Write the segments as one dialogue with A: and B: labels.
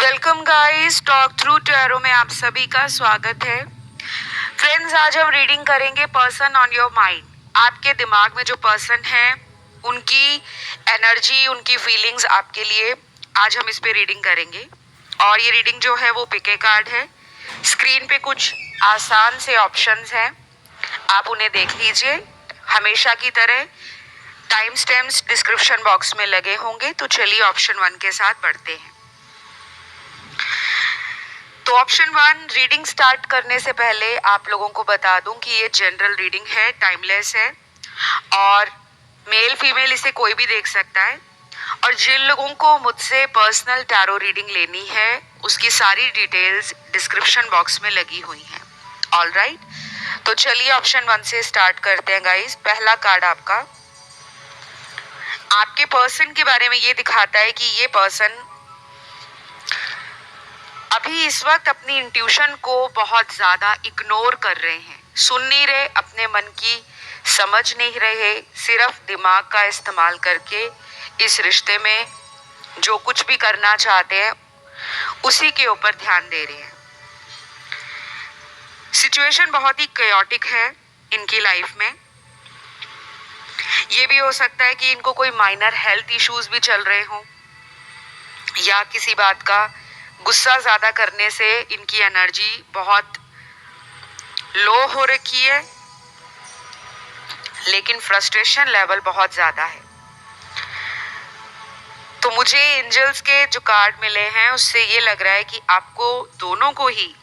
A: Welcome guys, talk through tarot में आप सभी का स्वागत है। फ्रेंड्स, आज हम रीडिंग करेंगे पर्सन ऑन योर माइंड। आपके दिमाग में जो पर्सन है उनकी एनर्जी, उनकी फीलिंग्स आपके लिए आज हम इस पे रीडिंग करेंगे। और ये रीडिंग जो है वो पिके कार्ड है। स्क्रीन पे कुछ आसान से ऑप्शंस हैं, आप उन्हें देख लीजिए। हमेशा की तरह टाइम स्टैम्प्स डिस्क्रिप्शन बॉक्स में लगे होंगे। तो चलिए ऑप्शन 1 के साथ बढ़ते हैं। तो ऑप्शन 1, रीडिंग स्टार्ट करने से पहले आप लोगों को बता दूं कि ये जनरल रीडिंग है, टाइमलेस है और मेल फीमेल इसे कोई भी देख सकता है। और जिन लोगों को मुझसे पर्सनल टैरो रीडिंग लेनी है उसकी सारी डिटेल्स डिस्क्रिप्शन बॉक्स में लगी हुई हैं। ऑल राइट, तो चलिए ऑप्शन 1 से स्टार्ट करते हैं गाइस। पहला कार्ड आपके पर्सन के बारे में ये दिखाता है कि ये पर्सन अभी इस वक्त अपनी इंट्यूशन को बहुत ज्यादा इग्नोर कर रहे हैं, सुन नहीं रहे, अपने मन की समझ नहीं रहे, सिर्फ दिमाग का इस्तेमाल करके इस रिश्ते में जो कुछ भी करना चाहते हैं उसी के ऊपर ध्यान दे रहे हैं। सिचुएशन बहुत ही कैओटिक है इनकी लाइफ में। ये भी हो सकता है कि इनको कोई माइनर हेल्थ इश्यूज भी चल रहे हों या किसी बात का गुस्सा ज्यादा करने से इनकी एनर्जी बहुत लो हो रखी है, लेकिन फ्रस्ट्रेशन लेवल बहुत ज्यादा है। तो मुझे एंजल्स के जो कार्ड मिले हैं उससे ये लग रहा है कि आपको दोनों को ही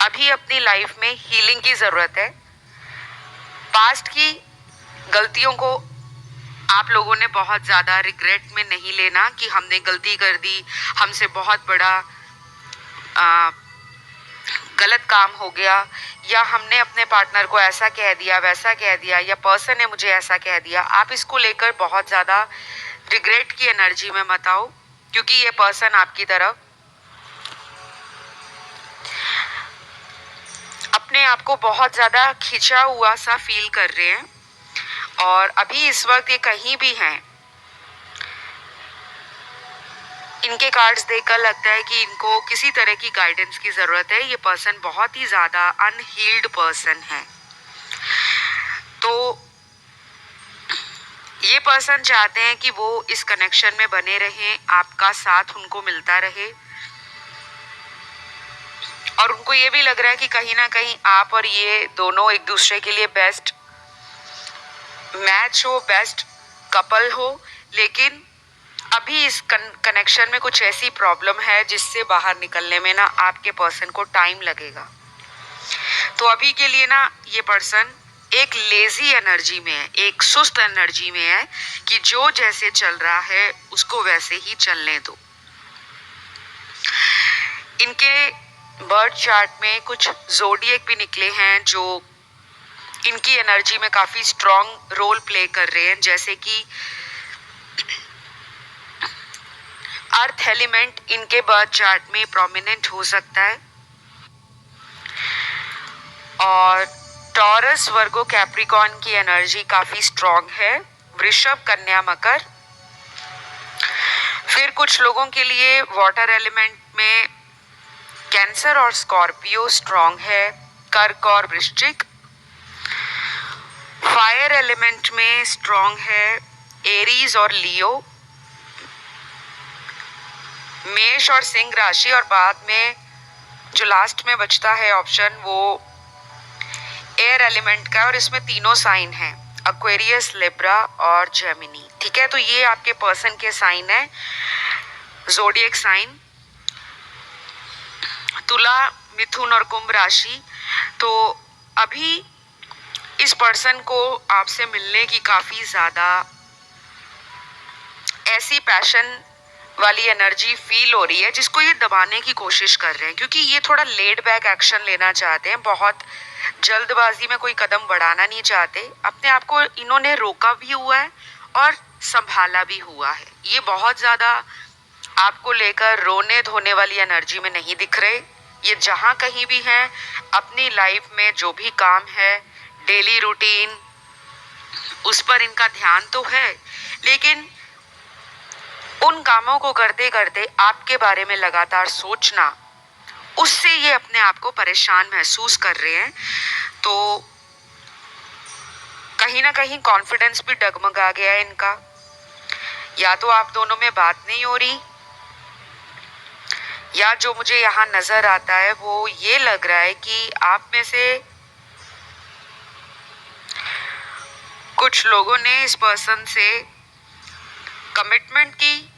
A: अभी अपनी लाइफ में हीलिंग की जरूरत है। पास्ट की गलतियों को आप लोगों ने बहुत ज्यादा रिग्रेट में नहीं लेना कि हमने गलती कर दी, हमसे बहुत बड़ा गलत काम हो गया, या हमने अपने पार्टनर को ऐसा कह दिया, वैसा कह दिया, या पर्सन ने मुझे ऐसा कह दिया। आप इसको लेकर बहुत ज्यादा रिग्रेट की एनर्जी में मत आओ, क्योंकि ये पर्सन आपकी तरफ अपने आप को बहुत ज्यादा खिंचा हुआ सा फील कर रहे हैं। और अभी इस वक्त ये कहीं भी हैं, इनके कार्ड्स देखकर लगता है कि इनको किसी तरह की गाइडेंस की जरूरत है। ये पर्सन बहुत ही ज्यादा अनहील्ड पर्सन है। तो ये पर्सन चाहते हैं कि वो इस कनेक्शन में बने रहें, आपका साथ उनको मिलता रहे। और उनको ये भी लग रहा है कि कहीं ना कहीं आप और ये दोनों एक दूसरे के लिए बेस्ट मैच हो, बेस्ट कपल हो। लेकिन अभी इस कनेक्शन में कुछ ऐसी प्रॉब्लम है जिससे बाहर निकलने में ना आपके पर्सन को टाइम लगेगा। तो अभी के लिए ना ये पर्सन एक लेजी एनर्जी में है, एक सुस्त एनर्जी में है कि जो जैसे चल रहा है उसको वैसे ही चलने दो। इनके बर्थ चार्ट में कुछ ज़ोडिएक भी निकले हैं जो इनकी एनर्जी में काफी स्ट्रॉन्ग रोल प्ले कर रहे हैं, जैसे कि अर्थ एलिमेंट इनके बर्थ चार्ट में प्रोमिनेंट हो सकता है। और टॉरस, वर्गो, कैप्रिकॉर्न की एनर्जी काफी स्ट्रॉन्ग है। वृषभ, कन्या, मकर। फिर कुछ लोगों के लिए वाटर एलिमेंट में कैंसर और स्कॉर्पियो स्ट्रॉन्ग है। कर्क और वृश्चिक। फायर एलिमेंट में स्ट्रॉन्ग है एरीज और लियो। मेष और सिंह राशि। और बाद में जो लास्ट में बचता है ऑप्शन वो एयर एलिमेंट का, और इसमें तीनों साइन हैं, एक्वेरियस, लिब्रा और जेमिनी। ठीक है, तो ये आपके पर्सन के साइन है, ज़ोडिएक साइन। तुला, मिथुन और कुंभ राशि। तो अभी इस पर्सन को आपसे मिलने की काफी ज्यादा ऐसी पैशन वाली एनर्जी फील हो रही है जिसको ये दबाने की कोशिश कर रहे हैं, क्योंकि ये थोड़ा लेड बैक एक्शन लेना चाहते हैं, बहुत जल्दबाजी में कोई कदम बढ़ाना नहीं चाहते। अपने आप को इन्होंने रोका भी हुआ है और संभाला भी हुआ है। ये बहुत ज्यादा आपको लेकर रोने धोने वाली एनर्जी में नहीं दिख रहे। ये जहां कहीं भी हैं अपनी लाइफ में जो भी काम है, डेली रूटीन, उस पर इनका ध्यान तो है, लेकिन उन कामों को करते करते आपके बारे में लगातार सोचना, उससे ये अपने आप को परेशान महसूस कर रहे हैं। तो कहीं ना कहीं कॉन्फिडेंस भी डगमगा गया है इनका। या तो आप दोनों में बात नहीं हो रही, या जो मुझे यहाँ नजर आता है वो ये लग रहा है कि आप में से कुछ लोगों ने इस पर्सन से कमिटमेंट की,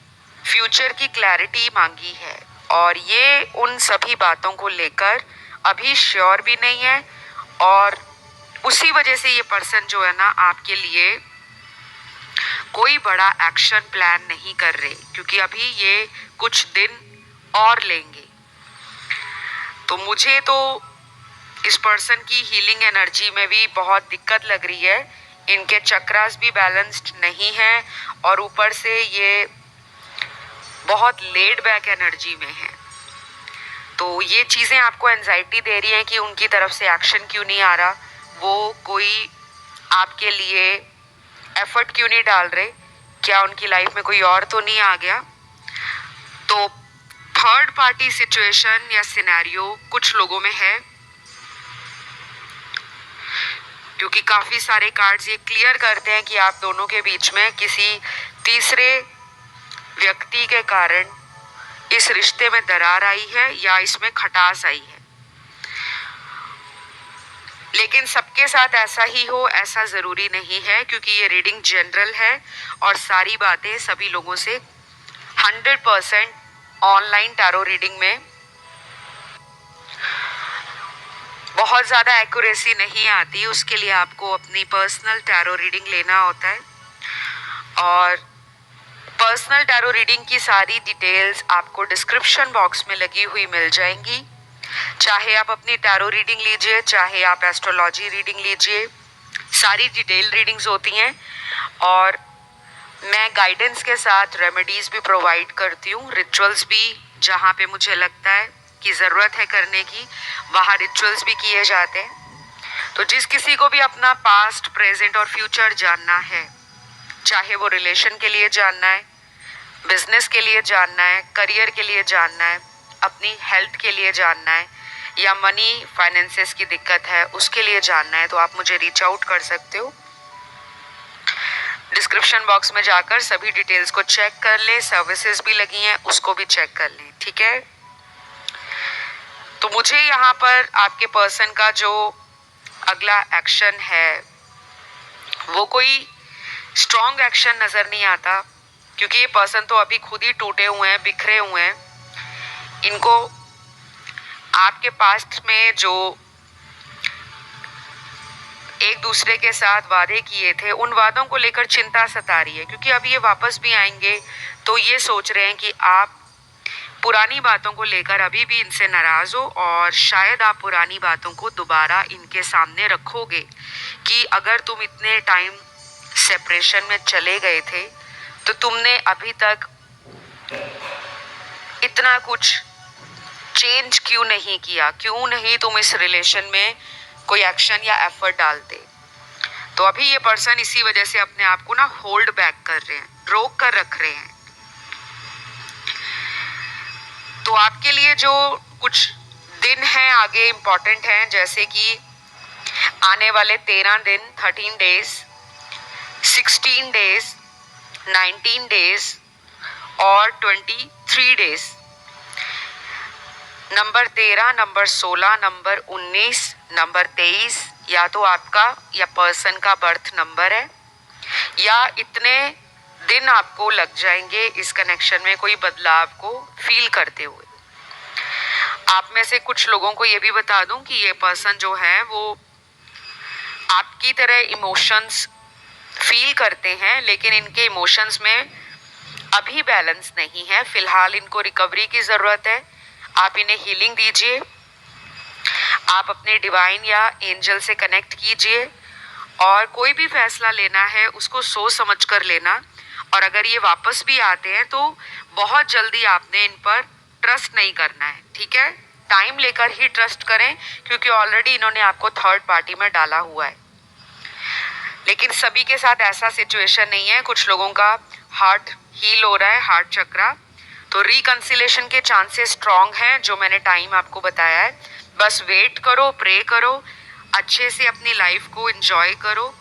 A: फ्यूचर की क्लैरिटी मांगी है, और ये उन सभी बातों को लेकर अभी श्योर भी नहीं है, और उसी वजह से ये पर्सन जो है ना आपके लिए कोई बड़ा एक्शन प्लान नहीं कर रहे, क्योंकि अभी ये कुछ दिन और लेंगे। तो मुझे तो इस पर्सन की हीलिंग एनर्जी में भी बहुत दिक्कत लग रही है। इनके चक्रास भी बैलेंस्ड नहीं है, और ऊपर से ये बहुत लेड बैक एनर्जी में है। तो ये चीज़ें आपको एंजाइटी दे रही हैं कि उनकी तरफ से एक्शन क्यों नहीं आ रहा, वो कोई आपके लिए एफर्ट क्यों नहीं डाल रहे, क्या उनकी लाइफ में कोई और तो नहीं आ गया। तो थर्ड पार्टी सिचुएशन या सिनेरियो कुछ लोगों में है, क्योंकि काफी सारे कार्ड्स ये क्लियर करते हैं कि आप दोनों के बीच में किसी तीसरे व्यक्ति के कारण इस रिश्ते में दरार आई है या इसमें खटास आई है। लेकिन सबके साथ ऐसा ही हो ऐसा ज़रूरी नहीं है, क्योंकि ये रीडिंग जनरल है और सारी बातें सभी लोगों से 100% ऑनलाइन टैरो रीडिंग में बहुत ज़्यादा एक्यूरेसी नहीं आती। उसके लिए आपको अपनी पर्सनल टैरो रीडिंग लेना होता है, और पर्सनल टैरो रीडिंग की सारी डिटेल्स आपको डिस्क्रिप्शन बॉक्स में लगी हुई मिल जाएंगी। चाहे आप अपनी टैरो रीडिंग लीजिए, चाहे आप एस्ट्रोलॉजी रीडिंग लीजिए, सारी डिटेल रीडिंग्स होती हैं, और मैं गाइडेंस के साथ रेमेडीज़ भी प्रोवाइड करती हूँ, रिचुअल्स भी जहाँ पे मुझे लगता है कि ज़रूरत है करने की वहाँ रिचुअल्स भी किए जाते हैं। तो जिस किसी को भी अपना पास्ट, प्रेजेंट और फ्यूचर जानना है, चाहे वो रिलेशन के लिए जानना है, बिजनेस के लिए जानना है, करियर के लिए जानना है, अपनी हेल्थ के लिए जानना है, या मनी फाइनेंसेस की दिक्कत है उसके लिए जानना है, तो आप मुझे रीच आउट कर सकते हो। डिस्क्रिप्शन बॉक्स में जाकर सभी डिटेल्स को चेक कर लें, सर्विसेज भी लगी हैं उसको भी चेक कर लें, ठीक है। तो मुझे यहाँ पर आपके पर्सन का जो अगला एक्शन है वो कोई स्ट्रॉन्ग एक्शन नज़र नहीं आता, क्योंकि ये पर्सन तो अभी खुद ही टूटे हुए हैं, बिखरे हुए हैं। इनको आपके पास्ट में जो एक दूसरे के साथ वादे किए थे उन वादों को लेकर चिंता सता रही है, क्योंकि अब ये वापस भी आएंगे तो ये सोच रहे हैं कि आप पुरानी बातों को लेकर अभी भी इनसे नाराज़ हो, और शायद आप पुरानी बातों को दोबारा इनके सामने रखोगे कि अगर तुम इतने टाइम सेपरेशन में चले गए थे तो तुमने अभी तक इतना कुछ चेंज क्यों नहीं किया, क्यों नहीं तुम इस रिलेशन में कोई एक्शन या एफर्ट डालते। तो अभी ये पर्सन इसी वजह से अपने आप को ना होल्ड बैक कर रहे हैं, रोक कर रख रहे हैं। तो आपके लिए जो कुछ दिन हैं आगे इम्पॉर्टेंट हैं, जैसे कि आने वाले 13 दिन, 13 डेज, 16 डेज, 19 डेज और 23 days. Number 13, number 16, number 19, number 23 या तो आपका या पर्सन का बर्थ नंबर है, या इतने दिन आपको लग जाएंगे इस कनेक्शन में कोई बदलाव को फील करते हुए। आप में से कुछ लोगों को ये भी बता दूं कि ये पर्सन जो है वो आपकी तरह इमोशंस फील करते हैं, लेकिन इनके इमोशंस में अभी बैलेंस नहीं है। फिलहाल इनको रिकवरी की ज़रूरत है। आप इन्हें हीलिंग दीजिए, आप अपने डिवाइन या एंजल से कनेक्ट कीजिए, और कोई भी फैसला लेना है उसको सोच समझ कर लेना। और अगर ये वापस भी आते हैं तो बहुत जल्दी आपने इन पर ट्रस्ट नहीं करना है, ठीक है। टाइम लेकर ही ट्रस्ट करें, क्योंकि ऑलरेडी इन्होंने आपको थर्ड पार्टी में डाला हुआ है। लेकिन सभी के साथ ऐसा सिचुएशन नहीं है, कुछ लोगों का हार्ट हील हो रहा है, हार्ट चक्रा, तो रिकंसिलेशन के चांसेस स्ट्रॉन्ग हैं, जो मैंने टाइम आपको बताया है। बस वेट करो, प्रे करो, अच्छे से अपनी लाइफ को एंजॉय करो।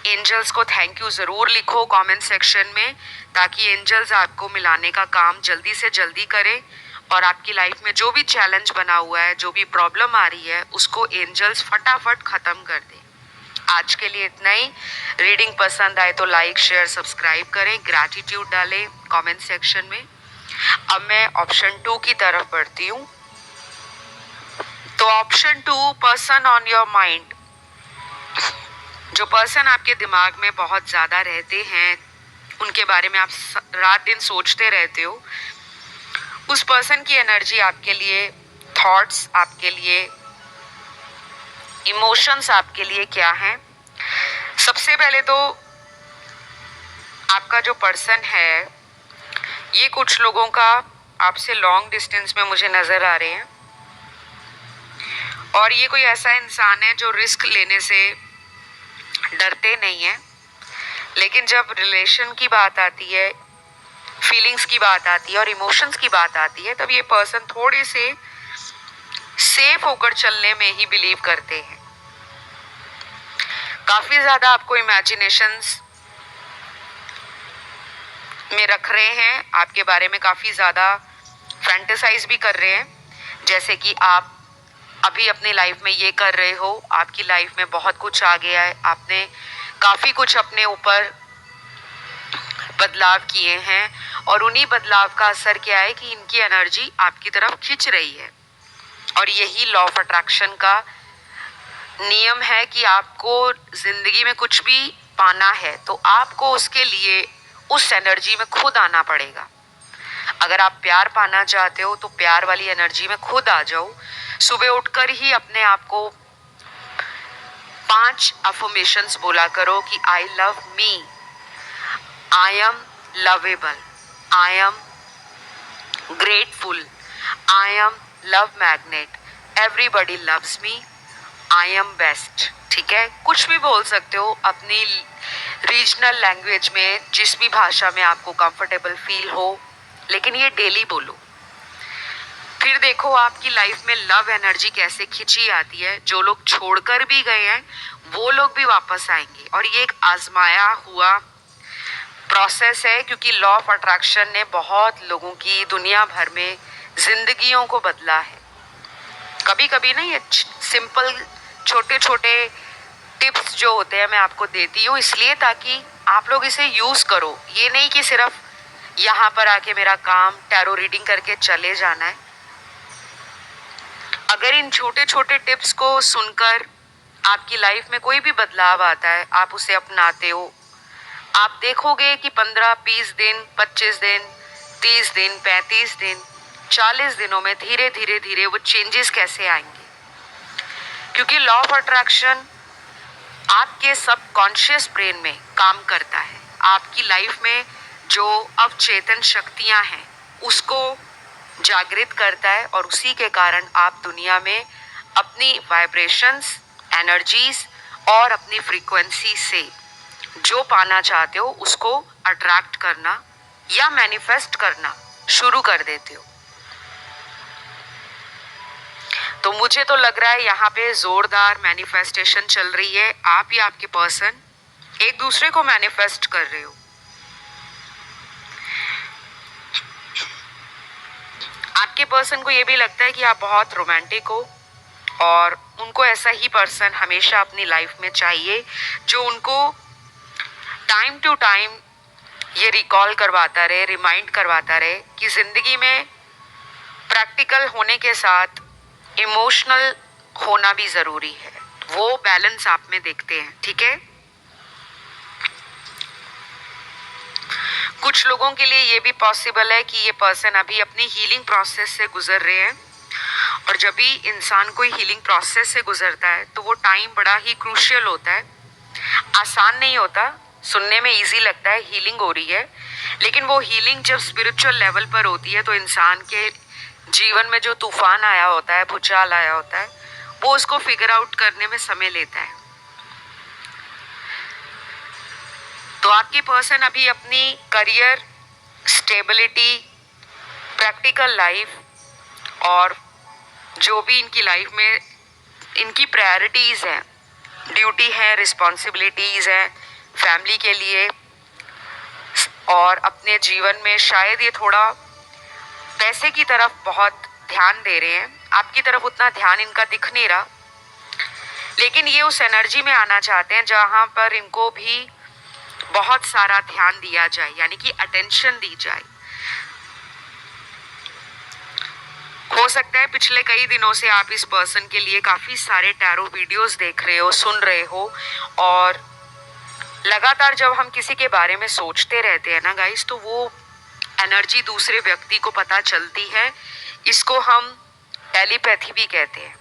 A: एंजल्स को थैंक यू ज़रूर लिखो कमेंट सेक्शन में, ताकि एंजल्स आपको मिलाने का काम जल्दी से जल्दी करें और आपकी लाइफ में जो भी चैलेंज बना हुआ है, जो भी प्रॉब्लम आ रही है, उसको एंजल्स फटाफट ख़त्म कर दें। आज के लिए इतना ही। रीडिंग पसंद आए तो लाइक शेयर सब्सक्राइब करें, ग्रैटिट्यूड डालें कमेंट सेक्शन में। अब मैं ऑप्शन 2 की तरफ बढ़ती हूँ। तो option 2, person on your mind. जो पर्सन आपके दिमाग में बहुत ज़्यादा रहते हैं, उनके बारे में आप रात दिन सोचते रहते हो, उस पर्सन की एनर्जी आपके लिए, थॉट्स आपके लिए, इमोशंस आपके लिए क्या हैं। सबसे पहले तो आपका जो पर्सन है, ये कुछ लोगों का आपसे लॉन्ग डिस्टेंस में मुझे नज़र आ रहे हैं, और ये कोई ऐसा इंसान है जो रिस्क लेने से डरते नहीं है, लेकिन जब रिलेशन की बात आती है, फीलिंग्स की बात आती है और इमोशंस की बात आती है, तब ये पर्सन थोड़े से सेफ होकर चलने में ही बिलीव करते हैं। काफ़ी ज़्यादा आपको इमेजिनेशंस में रख रहे हैं, आपके बारे में काफ़ी ज़्यादा फैंटेसाइज भी कर रहे हैं, जैसे कि आप अभी अपनी लाइफ में ये कर रहे हो, आपकी लाइफ में बहुत कुछ आ गया है, आपने काफ़ी कुछ अपने ऊपर बदलाव किए हैं, और उन्हीं बदलाव का असर क्या है कि इनकी एनर्जी आपकी तरफ खींच रही है। और यही लॉ ऑफ अट्रैक्शन का नियम है कि आपको ज़िंदगी में कुछ भी पाना है तो आपको उसके लिए उस एनर्जी में खुद आना पड़ेगा। अगर आप प्यार पाना चाहते हो तो प्यार वाली एनर्जी में खुद आ जाओ। सुबह उठकर ही अपने आप को 5 अफर्मेशंस बोला करो कि I love me, I am lovable, I am grateful, I am love magnet, everybody loves me, I am best. ठीक है, कुछ भी बोल सकते हो अपनी रीजनल लैंग्वेज में, जिस भी भाषा में आपको कंफर्टेबल फील हो, लेकिन ये डेली बोलो। फिर देखो आपकी लाइफ में लव एनर्जी कैसे खिंची आती है। जो लोग छोड़कर भी गए हैं वो लोग भी वापस आएंगे, और ये एक आजमाया हुआ प्रोसेस है, क्योंकि लॉ ऑफ अट्रैक्शन ने बहुत लोगों की दुनिया भर में जिंदगियों को बदला है। कभी कभी ना ये सिंपल छोटे छोटे टिप्स जो होते हैं मैं आपको देती हूँ, इसलिए ताकि आप लोग इसे यूज़ करो। ये नहीं कि सिर्फ यहाँ पर आके मेरा काम टैरो रीडिंग करके चले जाना है। अगर इन छोटे छोटे टिप्स को सुनकर आपकी लाइफ में कोई भी बदलाव आता है, आप उसे अपनाते हो, आप देखोगे कि 15, 20 दिन, 25 दिन, 30 दिन, 35 दिन, 40 दिनों में धीरे धीरे धीरे वो चेंजेस कैसे आएंगे। क्योंकि लॉ ऑफ अट्रैक्शन आपके सबकॉन्शियस ब्रेन में काम करता है। आपकी लाइफ में जो अवचेतन शक्तियां हैं उसको जागृत करता है, और उसी के कारण आप दुनिया में अपनी वाइब्रेशंस, एनर्जीज और अपनी फ्रीक्वेंसी से जो पाना चाहते हो उसको अट्रैक्ट करना या मैनिफेस्ट करना शुरू कर देते हो। तो मुझे तो लग रहा है यहाँ पे जोरदार मैनिफेस्टेशन चल रही है। आप या आपके पर्सन एक दूसरे को मैनिफेस्ट कर रहे हो। आपके पर्सन को ये भी लगता है कि आप बहुत रोमांटिक हो, और उनको ऐसा ही पर्सन हमेशा अपनी लाइफ में चाहिए, जो उनको टाइम टू टाइम ये रिकॉल करवाता रहे, रिमाइंड करवाता रहे कि ज़िंदगी में प्रैक्टिकल होने के साथ इमोशनल होना भी ज़रूरी है। वो बैलेंस आप में देखते हैं। ठीक है, कुछ लोगों के लिए ये भी पॉसिबल है कि ये पर्सन अभी अपनी हीलिंग प्रोसेस से गुजर रहे हैं, और जब भी इंसान कोई हीलिंग प्रोसेस से गुजरता है तो वो टाइम बड़ा ही क्रूशियल होता है। आसान नहीं होता, सुनने में इजी लगता है हीलिंग हो रही है, लेकिन वो हीलिंग जब स्पिरिचुअल लेवल पर होती है तो इंसान के जीवन में जो तूफान आया होता है, भूचाल आया होता है, वो उसको फिगर आउट करने में समय लेता है। तो आपकी पर्सन अभी अपनी करियर, स्टेबिलिटी, प्रैक्टिकल लाइफ और जो भी इनकी लाइफ में इनकी प्रायोरिटीज़ हैं, ड्यूटी है, रिस्पॉन्सिबिलिटीज़ हैं फैमिली के लिए, और अपने जीवन में शायद ये थोड़ा पैसे की तरफ बहुत ध्यान दे रहे हैं। आपकी तरफ उतना ध्यान इनका दिख नहीं रहा, लेकिन ये उस एनर्जी में आना चाहते हैं जहाँ पर इनको भी बहुत सारा ध्यान दिया जाए, यानी कि अटेंशन दी जाए। हो सकता है पिछले कई दिनों से आप इस पर्सन के लिए काफ़ी सारे टैरो वीडियोस देख रहे हो, सुन रहे हो, और लगातार जब हम किसी के बारे में सोचते रहते हैं ना गाइस, तो वो एनर्जी दूसरे व्यक्ति को पता चलती है। इसको हम टेलीपैथी भी कहते हैं।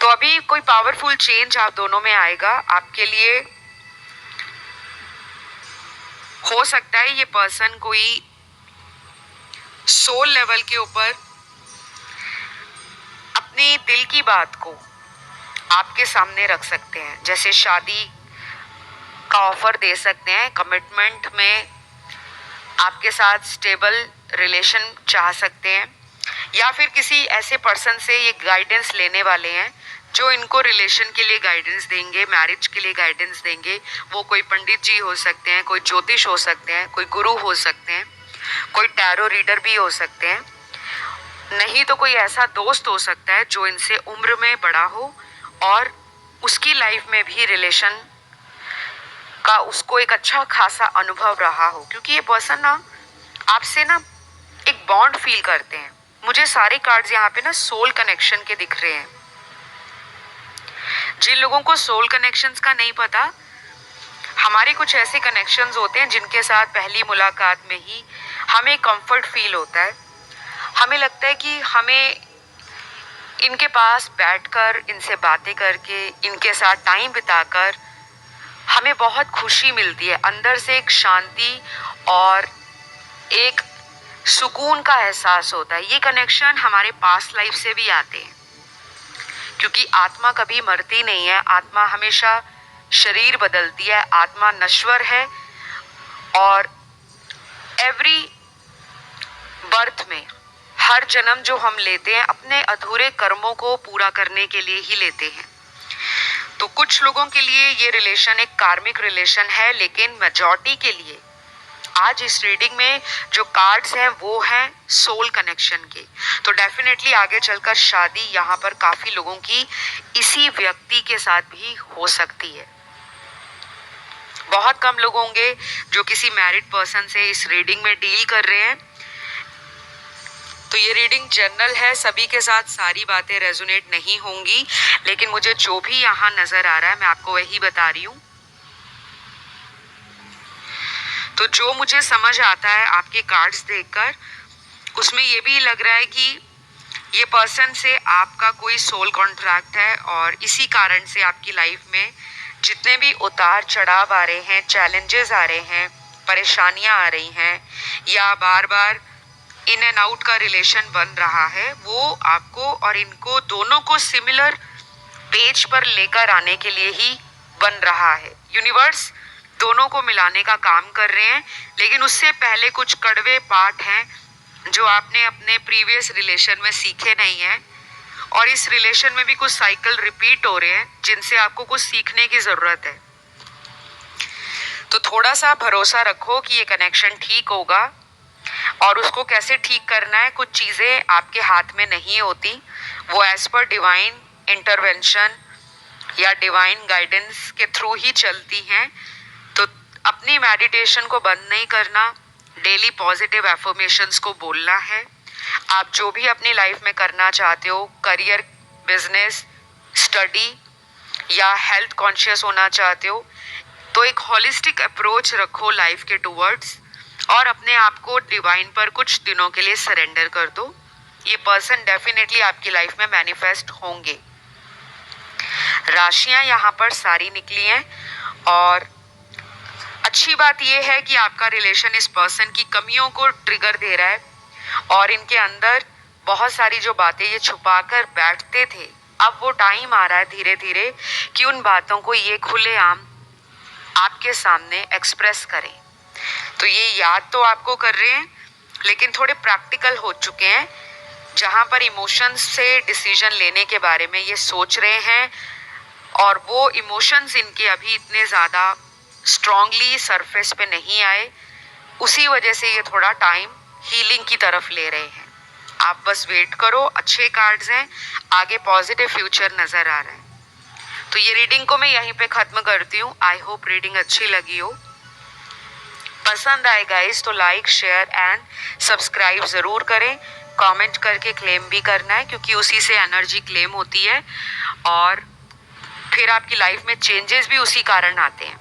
A: तो अभी कोई पावरफुल चेंज आप दोनों में आएगा। आपके लिए हो सकता है ये पर्सन कोई सोल लेवल के ऊपर अपनी दिल की बात को आपके सामने रख सकते हैं, जैसे शादी का ऑफर दे सकते हैं, कमिटमेंट में आपके साथ स्टेबल रिलेशन चाह सकते हैं, या फिर किसी ऐसे पर्सन से ये गाइडेंस लेने वाले हैं जो इनको रिलेशन के लिए गाइडेंस देंगे, मैरिज के लिए गाइडेंस देंगे। वो कोई पंडित जी हो सकते हैं, कोई ज्योतिष हो सकते हैं, कोई गुरु हो सकते हैं, कोई टैरो रीडर भी हो सकते हैं, नहीं तो कोई ऐसा दोस्त हो सकता है जो इनसे उम्र में बड़ा हो और उसकी लाइफ में भी रिलेशन का उसको एक अच्छा खासा अनुभव रहा हो, क्योंकि ये पर्सन ना आपसे ना एक बॉन्ड फील करते हैं। मुझे सारे कार्ड्स यहाँ पे ना सोल कनेक्शन के दिख रहे हैं। जिन लोगों को सोल कनेक्शंस का नहीं पता, हमारे कुछ ऐसे कनेक्शंस होते हैं जिनके साथ पहली मुलाकात में ही हमें कंफर्ट फील होता है। हमें लगता है कि हमें इनके पास बैठकर, इनसे बातें करके, इनके साथ टाइम बिताकर हमें बहुत खुशी मिलती है, अंदर से एक शांति और एक सुकून का एहसास होता है। ये कनेक्शन हमारे पास्ट लाइफ से भी आते हैं, क्योंकि आत्मा कभी मरती नहीं है। आत्मा हमेशा शरीर बदलती है, आत्मा नश्वर है, और एवरी बर्थ में, हर जन्म जो हम लेते हैं अपने अधूरे कर्मों को पूरा करने के लिए ही लेते हैं। तो कुछ लोगों के लिए ये रिलेशन एक कार्मिक रिलेशन है, लेकिन मेजॉरिटी के लिए आज इस रीडिंग में जो कार्ड्स हैं वो हैं सोल कनेक्शन के। तो डेफिनेटली आगे चलकर शादी यहाँ पर काफी लोगों की इसी व्यक्ति के साथ भी हो सकती है। बहुत कम लोग होंगे जो किसी मैरिड पर्सन से इस रीडिंग में डील कर रहे हैं। तो ये रीडिंग जनरल है, सभी के साथ सारी बातें रेजोनेट नहीं होंगी, लेकिन मुझे जो भी यहाँ नजर आ रहा है मैं आपको वही बता रही हूँ। तो जो मुझे समझ आता है आपके कार्ड्स देखकर, उसमें ये भी लग रहा है कि ये पर्सन से आपका कोई सोल कॉन्ट्रैक्ट है, और इसी कारण से आपकी लाइफ में जितने भी उतार चढ़ाव आ रहे हैं, चैलेंजेस आ रहे हैं, परेशानियां आ रही हैं, या बार बार इन एंड आउट का रिलेशन बन रहा है, वो आपको और इनको दोनों को सिमिलर पेज पर लेकर आने के लिए ही बन रहा है। यूनिवर्स दोनों को मिलाने का काम कर रहे हैं, लेकिन उससे पहले कुछ कड़वे पाठ हैं जो आपने अपने प्रीवियस रिलेशन में सीखे नहीं हैं, और इस रिलेशन में भी कुछ साइकिल रिपीट हो रहे हैं जिनसे आपको कुछ सीखने की ज़रूरत है। तो थोड़ा सा भरोसा रखो कि ये कनेक्शन ठीक होगा, और उसको कैसे ठीक करना है, कुछ चीज़ें आपके हाथ में नहीं होती, वो एज पर डिवाइन इंटरवेंशन या डिवाइन गाइडेंस के थ्रू ही चलती हैं। तो अपनी मेडिटेशन को बंद नहीं करना, डेली पॉजिटिव एफर्मेशंस को बोलना है। आप जो भी अपनी लाइफ में करना चाहते हो, करियर, बिजनेस, स्टडी या हेल्थ कॉन्शियस होना चाहते हो, तो एक होलिस्टिक अप्रोच रखो लाइफ के टूवर्ड्स, और अपने आप को डिवाइन पर कुछ दिनों के लिए सरेंडर कर दो। ये पर्सन डेफिनेटली आपकी लाइफ में मैनिफेस्ट होंगे। राशियां यहाँ पर सारी निकली हैं, और अच्छी बात यह है कि आपका रिलेशन इस पर्सन की कमियों को ट्रिगर दे रहा है, और इनके अंदर बहुत सारी जो बातें ये छुपा कर बैठते थे, अब वो टाइम आ रहा है धीरे धीरे कि उन बातों को ये खुलेआम आपके सामने एक्सप्रेस करें। तो ये याद तो आपको कर रहे हैं, लेकिन थोड़े प्रैक्टिकल हो चुके हैं, जहाँ पर इमोशंस से डिसीजन लेने के बारे में ये सोच रहे हैं और वो इमोशंस इनके अभी इतने ज़्यादा स्ट्रांगली सरफेस पे नहीं आए, उसी वजह से ये थोड़ा टाइम हीलिंग की तरफ ले रहे हैं। आप बस वेट करो, अच्छे कार्ड्स हैं, आगे पॉजिटिव फ्यूचर नज़र आ रहा है। तो ये रीडिंग को मैं यहीं पे ख़त्म करती हूँ। आई होप रीडिंग अच्छी लगी हो। पसंद आए गाइस तो लाइक शेयर एंड सब्सक्राइब ज़रूर करें। कमेंट करके क्लेम भी करना है, क्योंकि उसी से एनर्जी क्लेम होती है और फिर आपकी लाइफ में चेंजेस भी उसी कारण आते हैं।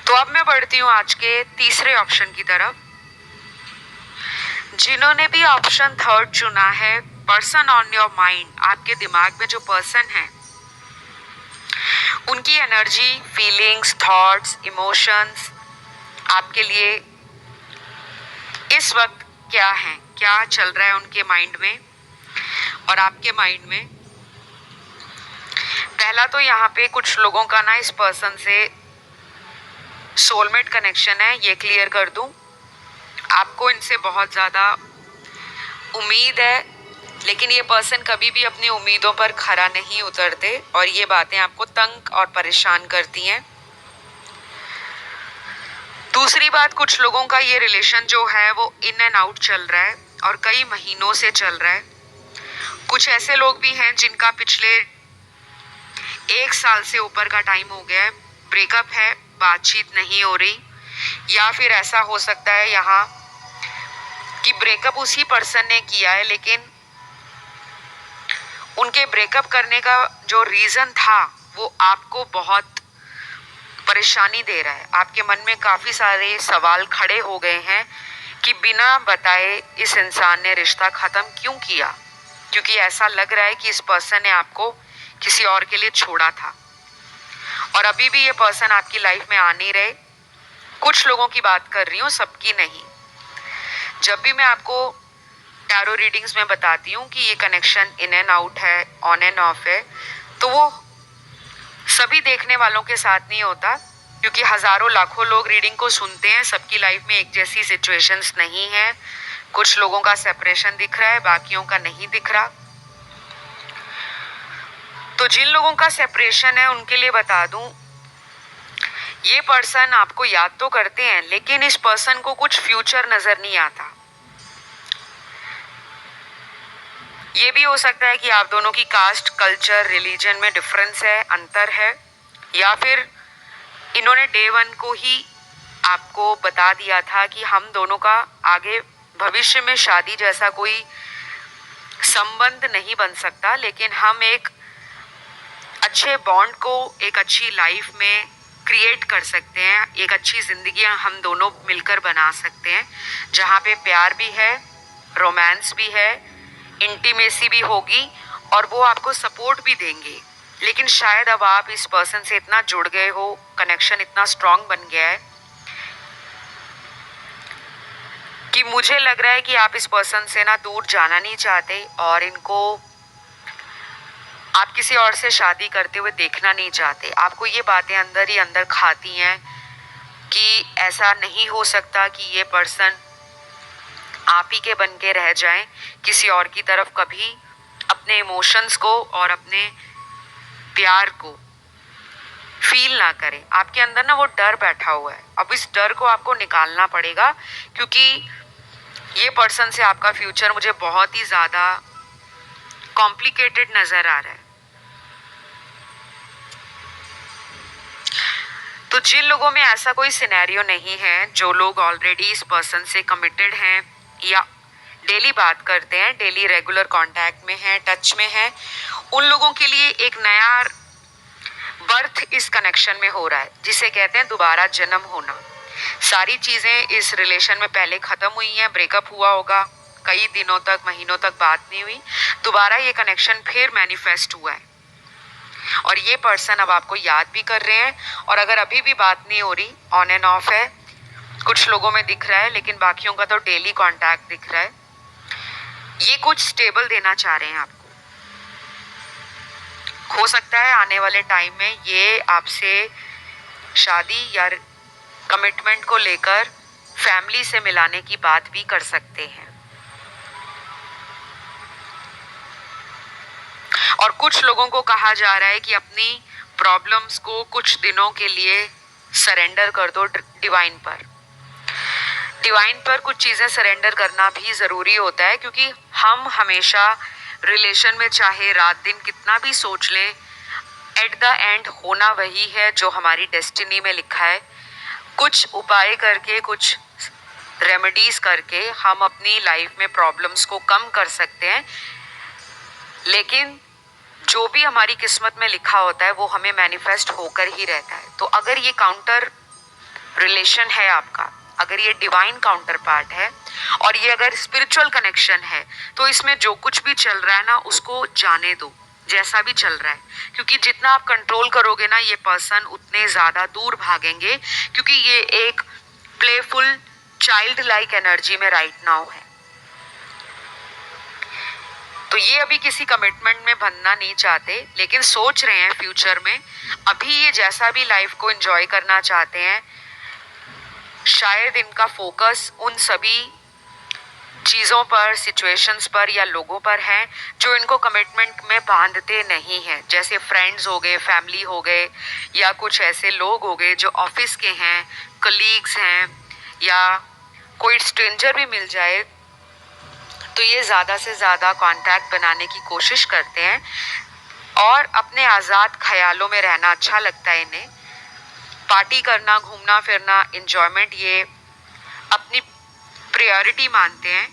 A: तो अब मैं बढ़ती हूँ आज के तीसरे ऑप्शन की तरफ। जिन्होंने भी ऑप्शन थर्ड चुना है, पर्सन ऑन योर माइंड, आपके दिमाग में जो पर्सन है उनकी एनर्जी, फीलिंग्स, थॉट्स, इमोशंस आपके लिए इस वक्त क्या है, क्या चल रहा है उनके माइंड में और आपके माइंड में। पहला तो यहाँ पे कुछ लोगों का ना इस पर्सन से सोलमेट कनेक्शन है, ये क्लियर कर दूं। आपको इनसे बहुत ज़्यादा उम्मीद है, लेकिन ये पर्सन कभी भी अपनी उम्मीदों पर खरा नहीं उतरते और ये बातें आपको तंग और परेशान करती हैं। दूसरी बात, कुछ लोगों का ये रिलेशन जो है वो इन एंड आउट चल रहा है और कई महीनों से चल रहा है। कुछ ऐसे लोग भी हैं जिनका पिछले 1 साल से ऊपर का टाइम हो गया है, ब्रेकअप है, बातचीत नहीं हो रही, या फिर ऐसा हो सकता है यहाँ कि ब्रेकअप उसी पर्सन ने किया है, लेकिन उनके ब्रेकअप करने का जो रीज़न था वो आपको बहुत परेशानी दे रहा है। आपके मन में काफ़ी सारे सवाल खड़े हो गए हैं कि बिना बताए इस इंसान ने रिश्ता ख़त्म क्यों किया, क्योंकि ऐसा लग रहा है कि इस पर्सन ने आपको किसी और के लिए छोड़ा था और अभी भी ये पर्सन आपकी लाइफ में आ नहीं रहे। कुछ लोगों की बात कर रही हूँ, सबकी नहीं। जब भी मैं आपको टैरो रीडिंग्स में बताती हूँ कि ये कनेक्शन इन एंड आउट है, ऑन एंड ऑफ है, तो वो सभी देखने वालों के साथ नहीं होता, क्योंकि हज़ारों लाखों लोग रीडिंग को सुनते हैं। सबकी लाइफ में एक जैसी सिचुएशंस नहीं है। कुछ लोगों का सेपरेशन दिख रहा है, बाकियों का नहीं दिख रहा। तो जिन लोगों का सेपरेशन है उनके लिए बता दूं, ये पर्सन आपको याद तो करते हैं, लेकिन इस पर्सन को कुछ फ्यूचर नजर नहीं आता। ये भी हो सकता है कि आप दोनों की कास्ट, कल्चर, रिलीजन में डिफरेंस है, अंतर है, या फिर इन्होंने डे 1 को ही आपको बता दिया था कि हम दोनों का आगे भविष्य में शादी जैसा कोई संबंध नहीं बन सकता, लेकिन हम एक अच्छे बॉन्ड को, एक अच्छी लाइफ में क्रिएट कर सकते हैं, एक अच्छी ज़िंदगी हम दोनों मिलकर बना सकते हैं, जहाँ पे प्यार भी है, रोमांस भी है, इंटीमेसी भी होगी और वो आपको सपोर्ट भी देंगे। लेकिन शायद अब आप इस पर्सन से इतना जुड़ गए हो, कनेक्शन इतना स्ट्रांग बन गया है कि मुझे लग रहा है कि आप इस पर्सन से ना दूर जाना नहीं चाहते और इनको आप किसी और से शादी करते हुए देखना नहीं चाहते। आपको ये बातें अंदर ही अंदर खाती हैं कि ऐसा नहीं हो सकता कि ये पर्सन आप ही के बन के रह जाएं, किसी और की तरफ कभी अपने इमोशंस को और अपने प्यार को फील ना करें। आपके अंदर ना वो डर बैठा हुआ है। अब इस डर को आपको निकालना पड़ेगा, क्योंकि ये पर्सन से आपका फ्यूचर मुझे बहुत ही ज़्यादा कॉम्प्लिकेटेड नज़र आ रहा है। तो जिन लोगों में ऐसा कोई सिनेरियो नहीं है, जो लोग ऑलरेडी इस पर्सन से कमिटेड हैं या डेली बात करते हैं, डेली रेगुलर कांटेक्ट में हैं, टच में हैं, उन लोगों के लिए एक नया बर्थ इस कनेक्शन में हो रहा है, जिसे कहते हैं दोबारा जन्म होना। सारी चीज़ें इस रिलेशन में पहले ख़त्म हुई हैं, ब्रेकअप हुआ होगा, कई दिनों तक, महीनों तक बात नहीं हुई, दोबारा ये कनेक्शन फिर मैनिफेस्ट हुआ है और ये पर्सन अब आपको याद भी कर रहे हैं। और अगर अभी भी बात नहीं हो रही, ऑन एंड ऑफ है, कुछ लोगों में दिख रहा है, लेकिन बाकियों का तो डेली कांटेक्ट दिख रहा है। ये कुछ स्टेबल देना चाह रहे हैं आपको। हो सकता है आने वाले टाइम में ये आपसे शादी या कमिटमेंट को लेकर फैमिली से मिलाने की बात भी कर सकते हैं। और कुछ लोगों को कहा जा रहा है कि अपनी प्रॉब्लम्स को कुछ दिनों के लिए सरेंडर कर दो डिवाइन पर। डिवाइन पर कुछ चीज़ें सरेंडर करना भी ज़रूरी होता है, क्योंकि हम हमेशा रिलेशन में चाहे रात दिन कितना भी सोच लें, एट द एंड होना वही है जो हमारी डेस्टिनी में लिखा है। कुछ उपाय करके, कुछ रेमेडीज करके हम अपनी लाइफ में प्रॉब्लम्स को कम कर सकते हैं, लेकिन जो भी हमारी किस्मत में लिखा होता है वो हमें मैनिफेस्ट होकर ही रहता है। तो अगर ये काउंटर रिलेशन है आपका, अगर ये डिवाइन काउंटर पार्ट है और ये अगर स्पिरिचुअल कनेक्शन है, तो इसमें जो कुछ भी चल रहा है ना, उसको जाने दो, जैसा भी चल रहा है। क्योंकि जितना आप कंट्रोल करोगे ना, ये पर्सन उतने ज़्यादा दूर भागेंगे, क्योंकि ये एक प्लेफुल चाइल्ड लाइक एनर्जी में राइट नाउ है। तो ये अभी किसी कमिटमेंट में बनना नहीं चाहते, लेकिन सोच रहे हैं फ्यूचर में। अभी ये जैसा भी लाइफ को एंजॉय करना चाहते हैं, शायद इनका फोकस उन सभी चीज़ों पर, सिचुएशंस पर या लोगों पर है जो इनको कमिटमेंट में बांधते नहीं हैं। जैसे फ्रेंड्स हो गए, फैमिली हो गए, या कुछ ऐसे लोग हो गए जो ऑफिस के हैं, कलीग्स हैं, या कोई स्ट्रेंजर भी मिल जाए तो ये ज़्यादा से ज़्यादा कांटेक्ट बनाने की कोशिश करते हैं। और अपने आज़ाद ख्यालों में रहना अच्छा लगता है इन्हें। पार्टी करना, घूमना फिरना, एंजॉयमेंट, ये अपनी प्रायोरिटी मानते हैं।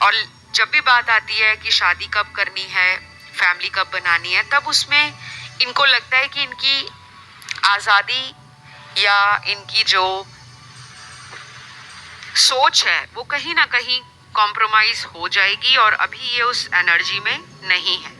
A: और जब भी बात आती है कि शादी कब करनी है, फैमिली कब बनानी है, तब उसमें इनको लगता है कि इनकी आज़ादी या इनकी जो सोच है वो कहीं ना कहीं कॉम्प्रोमाइज हो जाएगी, और अभी ये उस एनर्जी में नहीं है।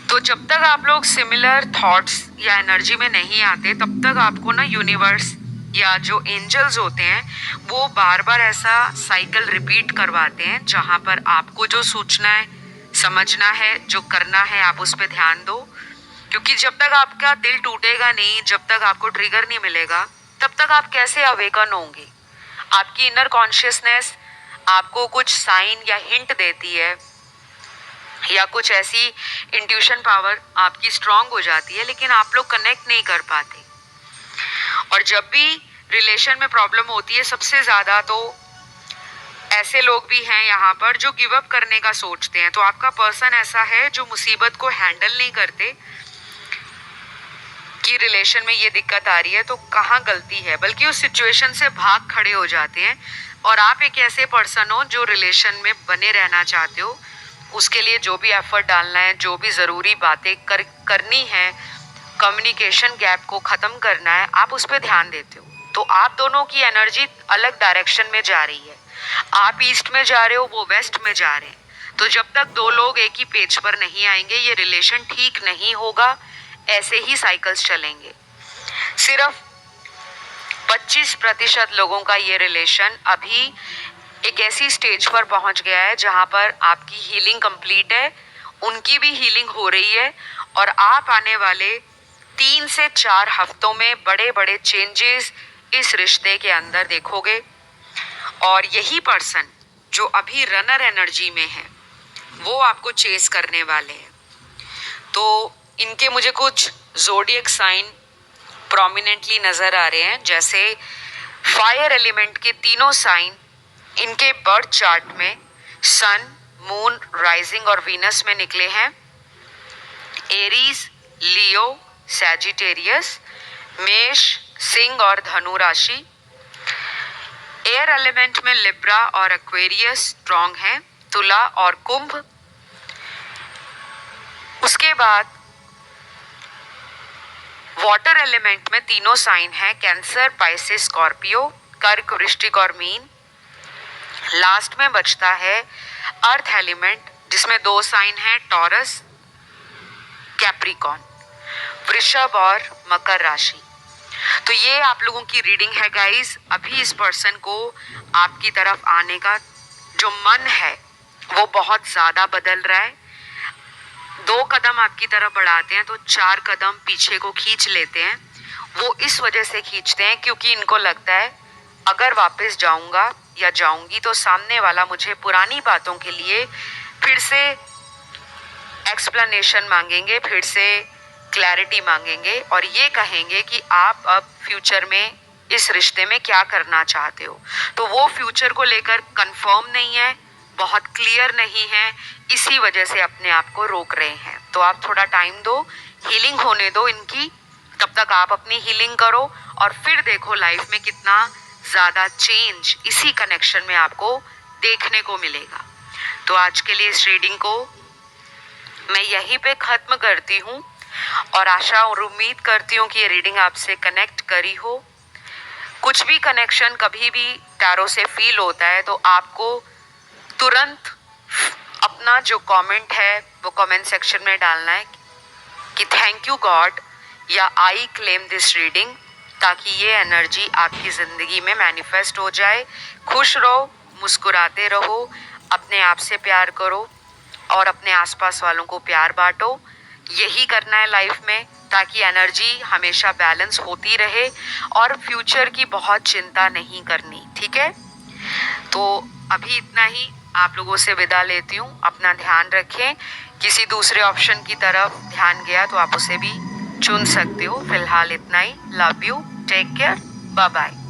A: तो जब तक आप लोग सिमिलर थॉट्स या एनर्जी में नहीं आते, तब तक आपको ना यूनिवर्स या जो एंजल्स होते हैं वो बार बार ऐसा साइकिल रिपीट करवाते हैं, जहां पर आपको जो सोचना है, समझना है, जो करना है, आप उस पर ध्यान दो। क्योंकि जब तक आपका दिल टूटेगा नहीं, जब तक आपको ट्रिगर नहीं मिलेगा, तब तक आप कैसे अवेकन होंगे। आपकी इनर कॉन्शियसनेस आपको कुछ साइन या हिंट देती है, या कुछ ऐसी इंट्यूशन पावर आपकी स्ट्रांग हो जाती है, लेकिन आप लोग कनेक्ट नहीं कर पाते। और जब भी रिलेशन में प्रॉब्लम होती है, सबसे ज़्यादा तो ऐसे लोग भी हैं यहाँ पर जो गिव अप करने का सोचते हैं। तो आपका पर्सन ऐसा है जो मुसीबत को हैंडल नहीं करते कि रिलेशन में ये दिक्कत आ रही है तो कहाँ गलती है, बल्कि उस सिचुएशन से भाग खड़े हो जाते हैं। और आप एक ऐसे पर्सन हो जो रिलेशन में बने रहना चाहते हो, उसके लिए जो भी एफर्ट डालना है, जो भी ज़रूरी बातें करनी है, कम्युनिकेशन गैप को ख़त्म करना है, आप उस पर ध्यान देते हो। तो आप दोनों की एनर्जी अलग डायरेक्शन में जा रही है। आप ईस्ट में जा रहे हो, वो वेस्ट में जा रहे हैं। तो जब तक दो लोग एक ही पेज पर नहीं आएंगे, ये रिलेशन ठीक नहीं होगा। ऐसे ही साइकिल्स चलेंगे। सिर्फ 25% लोगों का ये रिलेशन अभी एक ऐसी स्टेज पर पहुंच गया है जहां पर आपकी हीलिंग कंप्लीट है, उनकी भी हीलिंग हो रही है, और आप आने वाले 3 से 4 हफ्तों में बड़े बड़े चेंजेस इस रिश्ते के अंदर देखोगे। और यही पर्सन जो अभी रनर एनर्जी में है, वो आपको चेस करने वाले हैं। तो इनके मुझे कुछ ज़ोडिएक साइन प्रोमिनेंटली नज़र आ रहे हैं। जैसे फायर एलिमेंट के तीनों साइन इनके बर्थ चार्ट में सन, मून, राइजिंग और वीनस में निकले हैं। एरीज, लियो, सैजिटेरियस, मेष, सिंह और धनु राशि। एयर एलिमेंट में लिब्रा और एक्वेरियस स्ट्रॉन्ग हैं, तुला और कुंभ। उसके बाद वाटर एलिमेंट में तीनों साइन हैं, कैंसर, पाइसेस, स्कॉर्पियो, कर्क, वृश्चिक और मीन। लास्ट में बचता है अर्थ एलिमेंट, जिसमें 2 साइन हैं, टॉरस, कैप्रिकॉन, वृषभ और मकर राशि। तो ये आप लोगों की रीडिंग है गाइस। अभी इस पर्सन को आपकी तरफ आने का जो मन है वो बहुत ज़्यादा बदल रहा है। 2 कदम आपकी तरफ बढ़ाते हैं तो 4 कदम पीछे को खींच लेते हैं। वो इस वजह से खींचते हैं क्योंकि इनको लगता है अगर वापस जाऊंगा या जाऊंगी तो सामने वाला मुझे पुरानी बातों के लिए फिर से एक्सप्लेनेशन मांगेंगे, फिर से क्लैरिटी मांगेंगे और ये कहेंगे कि आप अब फ्यूचर में इस रिश्ते में क्या करना चाहते हो। तो वो फ्यूचर को लेकर कंफर्म नहीं है, बहुत क्लियर नहीं है, इसी वजह से अपने आप को रोक रहे हैं। तो आप थोड़ा टाइम दो, हीलिंग होने दो इनकी, तब तक आप अपनी हीलिंग करो और फिर देखो लाइफ में कितना ज़्यादा चेंज इसी कनेक्शन में आपको देखने को मिलेगा। तो आज के लिए इस रीडिंग को मैं यहीं पे ख़त्म करती हूँ और आशा और उम्मीद करती हूँ कि ये रीडिंग आपसे कनेक्ट करी हो। कुछ भी कनेक्शन कभी भी टैरो से फील होता है तो आपको तुरंत अपना जो कमेंट है वो कमेंट सेक्शन में डालना है कि थैंक यू गॉड या आई क्लेम दिस रीडिंग, ताकि ये एनर्जी आपकी ज़िंदगी में मैनिफेस्ट हो जाए। खुश रहो, मुस्कुराते रहो, अपने आप से प्यार करो और अपने आसपास वालों को प्यार बांटो। यही करना है लाइफ में ताकि एनर्जी हमेशा बैलेंस होती रहे और फ्यूचर की बहुत चिंता नहीं करनी, ठीक है। तो अभी इतना ही, आप लोगों से विदा लेती हूँ। अपना ध्यान रखें, किसी दूसरे ऑप्शन की तरफ ध्यान गया तो आप उसे भी चुन सकते हो। फिलहाल इतना ही। Love you, take care, bye bye.